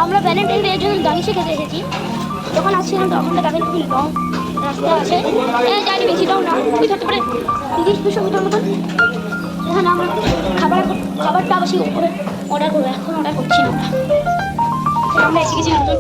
আমরা Valentine day এর জন্য দানিশে খেতে এসেছি। যখন আসছিলাম তখন তো দেখেন খুবই লং রাস্তা আছে, জানি বেশিটাও না, খুবই ধরতে পারে 30-200 মিটার মতন। এখানে আমরা খাবারটা বেশি করে অর্ডার করবো, এখন অর্ডার করছি না। আমরা এসে গেছি নতুন